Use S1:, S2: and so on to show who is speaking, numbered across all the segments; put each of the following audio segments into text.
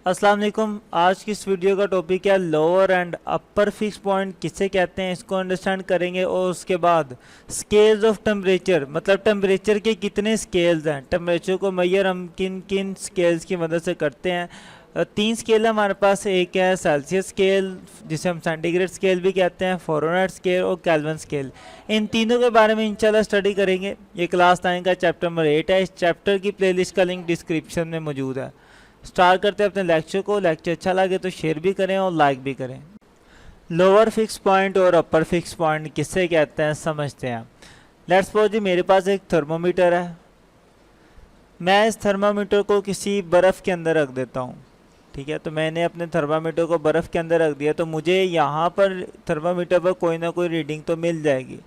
S1: अस्सलाम वालेकुम। आज की इस वीडियो का टॉपिक है lower and upper fix point किसे कहते हैं, इसको अंडरस्टैंड करेंगे। और उसके बाद स्केल्स ऑफ टेम्परेचर, मतलब टेम्परेचर के कितने स्केल्स हैं, टेम्परेचर को मैयर हम किन किन स्केल्स की मदद से करते हैं। तीन स्केल है हमारे पास। एक है सेल्सियस स्केल जिसे हम सेंटीग्रेड स्केल भी कहते हैं, फ़ारेनहाइट स्केल और केल्विन स्केल। इन तीनों के बारे में इंशाल्लाह स्टडी करेंगे। ये क्लास 9 का चैप्टर नंबर 8 है। इस चैप्टर की प्लेलिस्ट का लिंक डिस्क्रिप्शन में मौजूद है। स्टार्ट करते हैं अपने लेक्चर को। लेक्चर अच्छा लगे तो शेयर भी करें और लाइक भी करें। लोअर फिक्स पॉइंट और अपर फिक्स पॉइंट किससे कहते हैं समझते हैं। लेट्स सपोज जी मेरे पास एक थर्मोमीटर है। मैं इस थर्मामीटर को किसी बर्फ़ के अंदर रख देता हूँ। ठीक है, तो मैंने अपने थर्मामीटर को बर्फ़ के अंदर रख दिया तो मुझे यहाँ पर थर्मामीटर पर कोई ना कोई रीडिंग तो मिल जाएगी।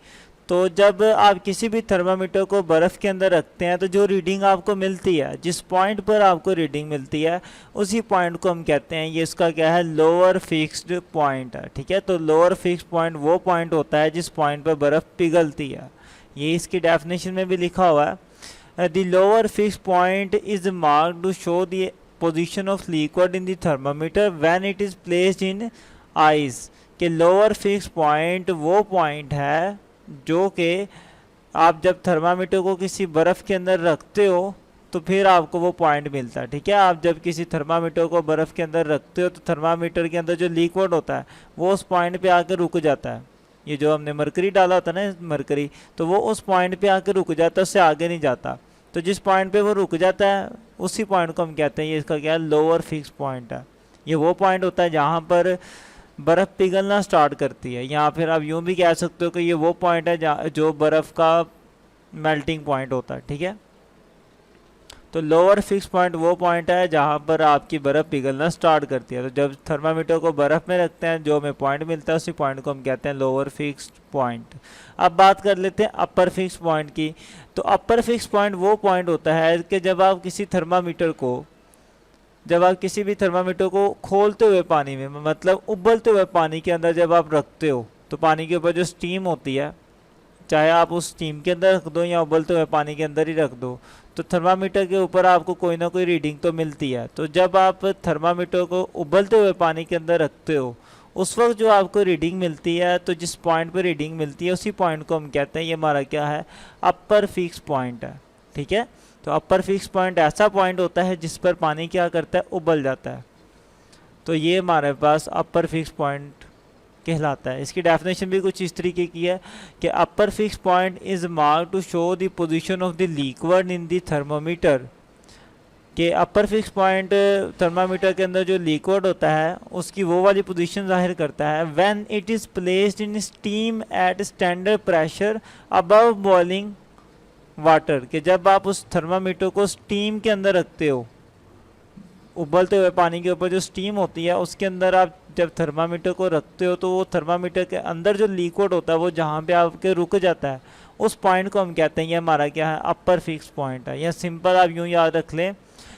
S1: तो जब आप किसी भी थर्मामीटर को बर्फ़ के अंदर रखते हैं तो जो रीडिंग आपको मिलती है, जिस पॉइंट पर आपको रीडिंग मिलती है उसी पॉइंट को हम कहते हैं, ये इसका क्या है, लोअर फिक्स्ड पॉइंट है। ठीक है, तो लोअर फिक्स्ड पॉइंट वो पॉइंट होता है जिस पॉइंट पर बर्फ़ पिघलती है। ये इसकी डेफिनेशन में भी लिखा हुआ है। The lower fixed point is marked to show the position of liquid in the thermometer when it is placed in ice. के लोअर फिक्स्ड पॉइंट वो पॉइंट है जो कि आप जब थर्मामीटर को किसी बर्फ़ के अंदर रखते हो तो फिर आपको वो पॉइंट मिलता है। ठीक है, आप जब किसी थर्मामीटर को बर्फ़ के अंदर रखते हो तो थर्मामीटर के अंदर जो लिक्विड होता है वो उस पॉइंट पे आकर रुक जाता है। ये जो हमने मरकरी डाला होता है ना, मरकरी, तो वो उस पॉइंट पे आकर रुक जाता है, उससे आगे नहीं जाता। तो जिस पॉइंट पे वो रुक जाता है उसी पॉइंट को हम कहते हैं, ये इसका क्या है, लोअर फिक्स पॉइंट है। ये वो पॉइंट होता है जहाँ पर बर्फ़ पिघलना स्टार्ट करती है, या फिर आप यूँ भी कह सकते हो कि ये वो पॉइंट है जहाँ जो बर्फ़ का मेल्टिंग पॉइंट होता है। ठीक है, तो लोअर फिक्स पॉइंट वो पॉइंट है जहाँ पर आपकी बर्फ़ पिघलना स्टार्ट करती है। तो जब थर्मामीटर को बर्फ़ में रखते हैं जो हमें पॉइंट मिलता है उसी पॉइंट को हम कहते हैं लोअर फिक्स पॉइंट। अब बात कर लेते हैं अपर फिक्स पॉइंट की। तो अपर फिक्स पॉइंट वो पॉइंट होता है कि जब आप किसी भी थर्मामीटर को खोलते हुए पानी में, मतलब उबलते हुए पानी के अंदर जब आप रखते हो तो पानी के ऊपर जो स्टीम होती है, चाहे आप उस स्टीम के अंदर रख दो या उबलते हुए पानी के अंदर ही रख दो, तो थर्मामीटर के ऊपर आपको कोई ना कोई रीडिंग तो मिलती है। तो जब आप थर्मामीटर को उबलते हुए पानी के अंदर रखते हो उस वक्त जो आपको रीडिंग मिलती है, तो जिस पॉइंट पर रीडिंग मिलती है उसी पॉइंट को हम कहते हैं, ये हमारा क्या है, अपर फिक्स पॉइंट है। ठीक है, तो अपर फिक्स पॉइंट ऐसा पॉइंट होता है जिस पर पानी क्या करता है, उबल जाता है। तो ये हमारे पास अपर फिक्स पॉइंट कहलाता है। इसकी डेफिनेशन भी कुछ इस तरीके की है कि upper fix point is mark to show the position of the liquid in the thermometer. कि अपर फिक्स पॉइंट थर्मामीटर के अंदर जो लिक्विड होता है उसकी वो वाली पोजीशन जाहिर करता है when it is placed in steam eight standard pressure above boiling water. के जब आप उस थर्मामीटर को स्टीम के अंदर रखते हो, उबलते हुए पानी के ऊपर जो स्टीम होती है उसके अंदर आप जब थर्मामीटर को रखते हो तो वो थर्मामीटर के अंदर जो लिक्विड होता है वो जहाँ पे आपके रुक जाता है उस पॉइंट को हम कहते हैं, ये हमारा क्या है, अपर फिक्स पॉइंट है। या सिंपल आप यूँ याद रख लें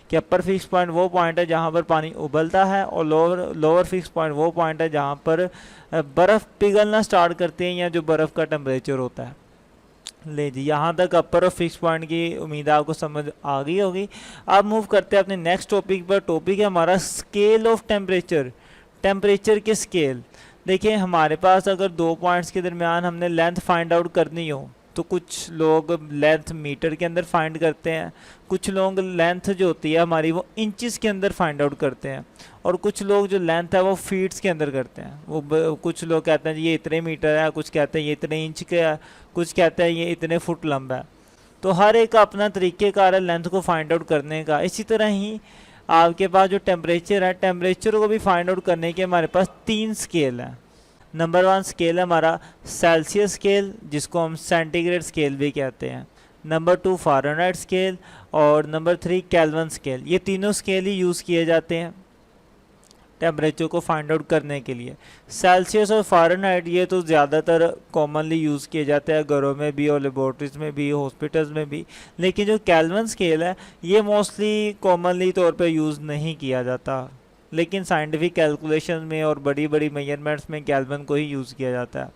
S1: कि अपर फिक्स पॉइंट वो पॉइंट है जहाँ पर पानी उबलता है, और लोअर फिक्स पॉइंट वो पॉइंट है जहाँ पर बर्फ़ पिघलना स्टार्ट करती है या जो बर्फ़ का टेम्परेचर होता है। ले जी, यहाँ तक अपर और फिक्स पॉइंट की उम्मीद आपको समझ आ गई होगी। अब मूव करते हैं अपने नेक्स्ट टॉपिक पर। टॉपिक है हमारा स्केल ऑफ टेम्परेचर, टेम्परेचर के स्केल। देखिए हमारे पास अगर दो पॉइंट्स के दरमियान हमने लेंथ फाइंड आउट करनी हो तो कुछ लोग लेंथ मीटर के अंदर फाइंड करते हैं, कुछ लोग लेंथ जो होती है हमारी वो इंचज़ के अंदर फाइंड आउट करते हैं, और कुछ लोग जो लेंथ है वो फीट्स के अंदर करते हैं। वो कुछ लोग कहते हैं ये इतने मीटर है, कुछ कहते हैं ये इतने इंच का है, कुछ कहते हैं ये इतने फुट लंबा है। तो हर एक का अपना तरीक़ेकार है लेंथ को फाइंड आउट करने का। इसी तरह ही आपके पास जो टेम्परेचर है, टेम्परेचर को भी फाइंड आउट करने के हमारे पास तीन स्केल हैं। नंबर 1 स्केल है हमारा सेल्सियस स्केल जिसको हम सेंटीग्रेड स्केल भी कहते हैं। नंबर 2 फ़ारेनहाइट स्केल, और नंबर 3 केल्विन स्केल। ये तीनों स्केल ही यूज़ किए जाते हैं टेम्परेचर को फाइंड आउट करने के लिए। सेल्सियस और फ़ारेनहाइट ये तो ज़्यादातर कॉमनली यूज़ किए जाते हैं, घरों में भी और लेबॉर्ट्रीज में भी, हॉस्पिटल्स में भी। लेकिन जो केल्विन स्केल है ये मोस्टली कॉमनली तौर पे यूज़ नहीं किया जाता, लेकिन साइंटिफिक कैलकुलेशन में और बड़ी बड़ी मेजरमेंट्स में केल्विन को ही यूज़ किया जाता है।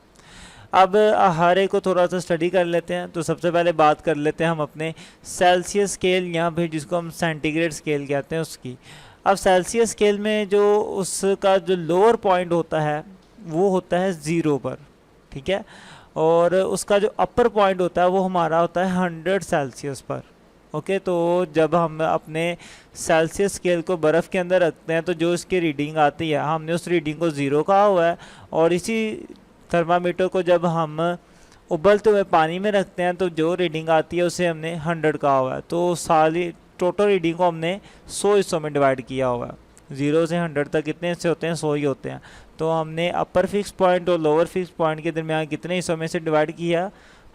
S1: अब हर एक को थोड़ा सा स्टडी कर लेते हैं। तो सबसे पहले बात कर लेते हैं हम अपने सेल्सियस स्केल, यहाँ पे जिसको हम सेंटीग्रेड स्केल कहते हैं उसकी। अब सेल्सियस स्केल में जो उसका जो लोअर पॉइंट होता है वो होता है 0 पर, ठीक है, और उसका जो अपर पॉइंट होता है वो हमारा होता है 100 सेल्सियस पर। ओके, तो जब हम अपने सेल्सियस स्केल को बर्फ़ के अंदर रखते हैं तो जो इसकी रीडिंग आती है, हमने उस रीडिंग को 0 कहा हुआ है, और इसी थर्मामीटर को जब हम उबलते हुए पानी में रखते हैं तो जो रीडिंग आती है उसे हमने 100 कहा हुआ है। तो सारी टोटल रीडिंग को हमने 100 हिस्सों में डिवाइड किया हुआ है। 0 से 100 तक कितने हिस्से होते हैं? 100 ही होते हैं। तो हमने अपर फिक्स पॉइंट और लोअर फिक्स पॉइंट के दरमियान कितने हिस्सों में से डिवाइड किया?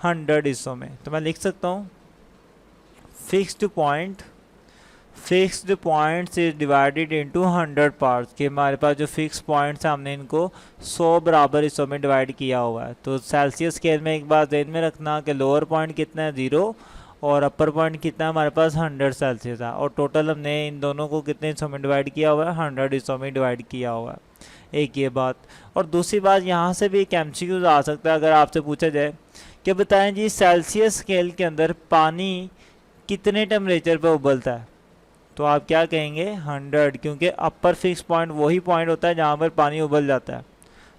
S1: 100 हिस्सों में। तो मैं लिख सकता हूँ fixed points is divided into 100 parts, कि हमारे पास जो फिक्स पॉइंट्स हैं हमने इनको 100 बराबर हिस्सों में डिवाइड किया हुआ है। तो सेल्सियस स्केल में एक बात ध्यान में रखना कि लोअर पॉइंट कितना है? 0, और अपर पॉइंट कितना है हमारे पास? 100 सेल्सियस है, और टोटल हमने इन दोनों को कितने हिस्सों में डिवाइड किया हुआ है? 100 हिस्सों में डिवाइड किया हुआ है। एक ये बात, और दूसरी बात यहाँ से भी एक MCQ आ सकता है अगर आपसे पूछा जाए कि बताएं जी सेल्सियस स्केल के अंदर पानी कितने टेम्परेचर पर उबलता है, तो आप क्या कहेंगे? 100, क्योंकि अपर फिक्स पॉइंट वही पॉइंट होता है जहाँ पर पानी उबल जाता है।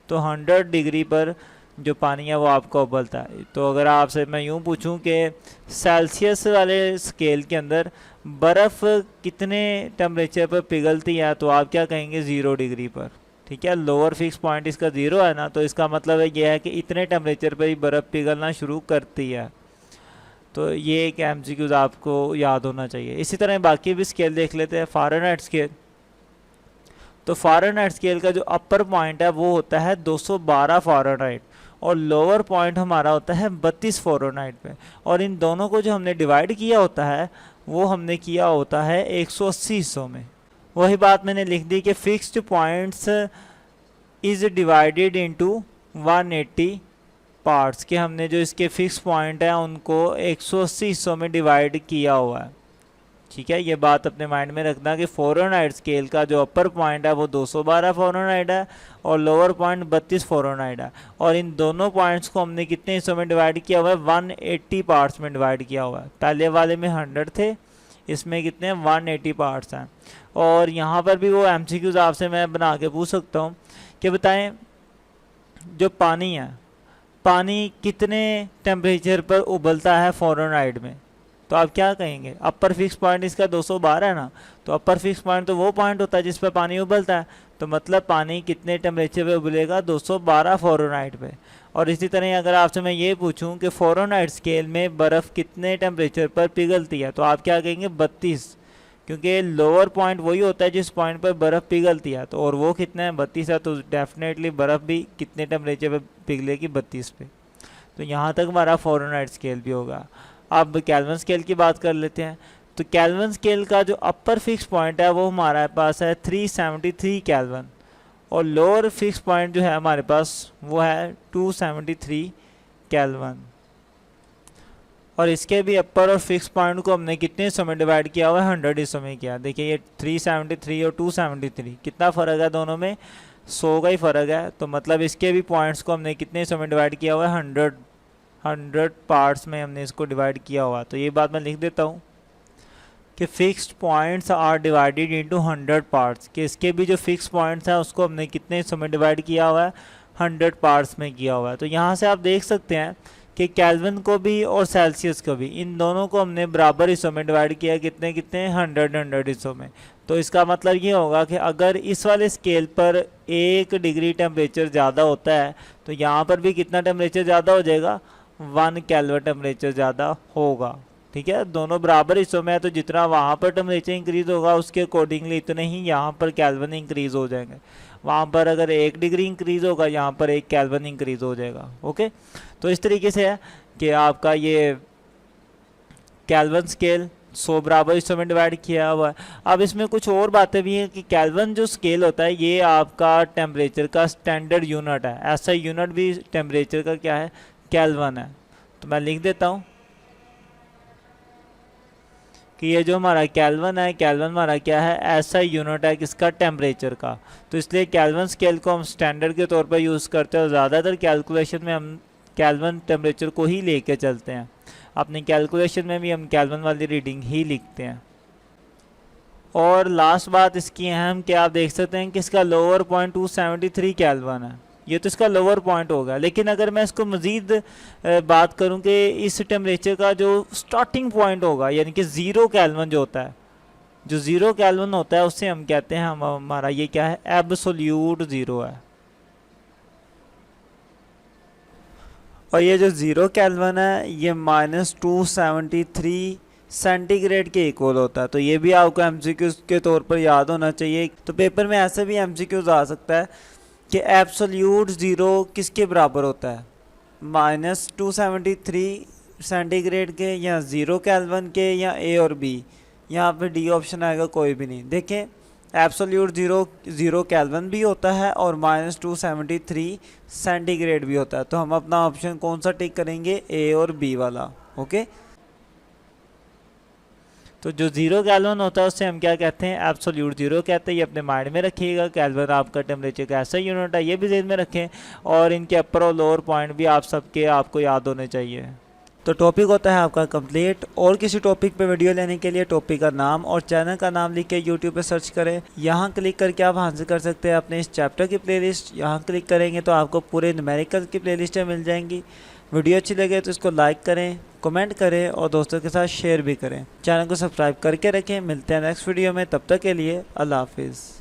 S1: तो 100 डिग्री पर जो पानी है वो आपका उबलता है। तो अगर आपसे मैं यूँ पूछूं कि सेल्सियस वाले स्केल के अंदर बर्फ़ कितने टेम्परेचर पर पिघलती है, तो आप क्या कहेंगे? 0 डिग्री पर, ठीक है। लोअर फिक्स पॉइंट इसका 0 है ना, तो इसका मतलब है ये है कि इतने टेम्परेचर पर ही बर्फ़ पिघलना शुरू करती है। तो ये एक MCQ आपको याद होना चाहिए। इसी तरह बाकी भी स्केल देख लेते हैं। फ़ारेनहाइट स्केल, तो फ़ारेनहाइट स्केल का जो अपर पॉइंट है वो होता है 212 फ़ारेनहाइट, और लोअर पॉइंट हमारा होता है 32 फ़ारेनहाइट पे, और इन दोनों को जो हमने डिवाइड किया होता है वो हमने किया होता है 180 हिस्सों में। वही बात मैंने लिख दी कि fixed points is divided into 180 parts, के हमने जो इसके फिक्स पॉइंट हैं उनको 180 हिस्सों में डिवाइड किया हुआ है, ठीक है। ये बात अपने माइंड में रखना कि फ़ारेनहाइट स्केल का जो अपर पॉइंट है वो 212 फ़ारेनहाइट है, और लोअर पॉइंट 32 फ़ारेनहाइट है, और इन दोनों पॉइंट्स को हमने कितने हिस्सों में डिवाइड किया हुआ है? 180 पार्ट्स में डिवाइड किया हुआ है। पहले वाले में 100 थे, इसमें कितने? 180 पार्ट्स हैं। और यहाँ पर भी वो MCQ आपसे मैं बना के पूछ सकता हूँ कि बताएं जो पानी है, पानी कितने टेम्परेचर पर उबलता है फ़ारेनहाइट में, तो आप क्या कहेंगे? अपर फिक्स पॉइंट इसका 212 है ना, तो अपर फिक्स पॉइंट तो वो पॉइंट होता है जिस पर पानी उबलता है, तो मतलब पानी कितने टेम्परेचर पे उबलेगा? 212 फ़ारेनहाइट पे। और इसी तरह अगर आपसे मैं ये पूछूं कि फ़ारेनहाइट स्केल में बर्फ़ कितने टेम्परेचर पर पिघलती है, तो आप क्या कहेंगे? 32, क्योंकि लोअर पॉइंट वही होता है जिस पॉइंट पर बर्फ़ पिघलती है, तो और वो कितना है? 32 है, तो डेफिनेटली बर्फ़ भी कितने टेम्परेचर पर पिघलेगी? 32 पे। तो यहाँ तक हमारा फ़ारेनहाइट स्केल भी होगा। अब केल्विन स्केल की बात कर लेते हैं। तो केल्विन स्केल का जो अपर फिक्स पॉइंट है वो हमारे पास है 373 केल्विन, और लोअर फिक्स पॉइंट जो है हमारे पास वो है 273 केल्विन, और इसके भी अपर और फिक्स पॉइंट को हमने कितने हिस्सों में डिवाइड किया हुआ है? 100 हिस्सों में किया। देखिए ये 373 और 273 कितना फ़र्क है दोनों में? 100 का ही फ़र्क है। तो मतलब इसके भी पॉइंट्स को हमने कितने हिस्सों में डिवाइड किया हुआ है? 100 पार्ट्स में हमने इसको डिवाइड किया हुआ। तो ये बात मैं लिख देता हूँ कि fixed points are divided into 100 parts, कि इसके भी जो फिक्स पॉइंट्स हैं उसको हमने कितने हिस्सों में डिवाइड किया हुआ है? 100 पार्ट्स में किया हुआ है। तो यहाँ से आप देख सकते हैं कि केल्विन को भी और सेल्सियस को भी, इन दोनों को हमने बराबर हिस्सों में डिवाइड किया। कितने कितने? 100 हिस्सों में। तो इसका मतलब ये होगा कि अगर इस वाले स्केल पर 1 डिग्री टेम्परेचर ज़्यादा होता है तो यहाँ पर भी कितना टेम्परेचर ज़्यादा हो जाएगा? 1 केल्विन टेम्परेचर ज़्यादा होगा, ठीक है। दोनों बराबर हिस्सों में है, तो जितना वहाँ पर टेम्परेचर इंक्रीज होगा उसके अकॉर्डिंगली इतने ही यहाँ पर केल्विन इंक्रीज हो जाएंगे। वहाँ पर अगर 1 डिग्री इंक्रीज होगा, यहाँ पर 1 केल्विन इंक्रीज हो जाएगा। ओके, तो इस तरीके से है कि आपका ये केल्विन स्केल 100 बराबर हिस्सों में डिवाइड किया हुआ है। अब इसमें कुछ और बातें भी हैं कि केल्विन जो स्केल होता है ये आपका टेम्परेचर का स्टैंडर्ड यूनिट है। ऐसा यूनिट भी टेम्परेचर का क्या है? केल्विन है। तो मैं लिख देता हूँ कि ये जो हमारा केल्विन है, केल्विन हमारा क्या है? ऐसा यूनिट है किसका? टेम्परेचर का। तो इसलिए केल्विन स्केल को हम स्टैंडर्ड के तौर पर यूज़ करते हैं, और ज़्यादातर कैलकुलेशन में हम केल्विन टेम्परेचर को ही लेके चलते हैं। अपनी कैलकुलेशन में भी हम केल्विन वाली रीडिंग ही लिखते हैं। और लास्ट बात इसकी अहम कि आप देख सकते हैं कि इसका लोअर पॉइंट 273 केल्विन है, ये तो इसका लोअर पॉइंट होगा। लेकिन अगर मैं इसको मज़ीद बात करूं कि इस टेम्परेचर का जो स्टार्टिंग पॉइंट होगा यानी कि 0 केल्विन जो होता है, जो 0 केल्विन होता है उससे हम कहते हैं हमारा ये क्या है, एब्सोल्यूट ज़ीरो है। और ये जो 0 केल्विन है ये -273 सेंटीग्रेड के इक्वल होता है। तो ये भी आपको एमसीक्यूज के तौर पर याद होना चाहिए। तो पेपर में ऐसे भी एमसीक्यूज आ सकता है कि एब्सोल्यूट ज़ीरो किसके बराबर होता है, -273 सेंटीग्रेड के, या 0 केल्विन के, या ए और बी। यहाँ पे डी ऑप्शन आएगा कोई भी नहीं। देखें एब्सोल्यूट ज़ीरो केल्विन भी होता है और -273 सेंटीग्रेड भी होता है। तो हम अपना ऑप्शन कौन सा टिक करेंगे, ए और बी वाला। ओके, तो जो 0 केल्विन होता है उससे हम क्या कहते हैं, एब्सोल्यूट ज़ीरो कहते हैं। ये अपने माइंड में रखिएगा। केल्विन आपका टेम्परेचर का ऐसा यूनिट है, ये भी जेहन में रखें। और इनके अपर और लोअर पॉइंट भी आप सबके आपको याद होने चाहिए। तो टॉपिक होता है आपका कंप्लीट। और किसी टॉपिक पे वीडियो लेने के लिए टॉपिक का नाम और चैनल का नाम लिख के यूट्यूब पे सर्च करें। यहाँ क्लिक करके आप हासिल कर सकते हैं अपने इस चैप्टर की प्लेलिस्ट। यहाँ क्लिक करेंगे तो आपको पूरे न्यूमेरिकल की प्लेलिस्टें मिल जाएंगी। वीडियो अच्छी लगे तो इसको लाइक करें, कमेंट करें और दोस्तों के साथ शेयर भी करें। चैनल को सब्सक्राइब करके रखें। मिलते हैं नेक्स्ट वीडियो में, तब तक के लिए अल्लाह हाफिज़।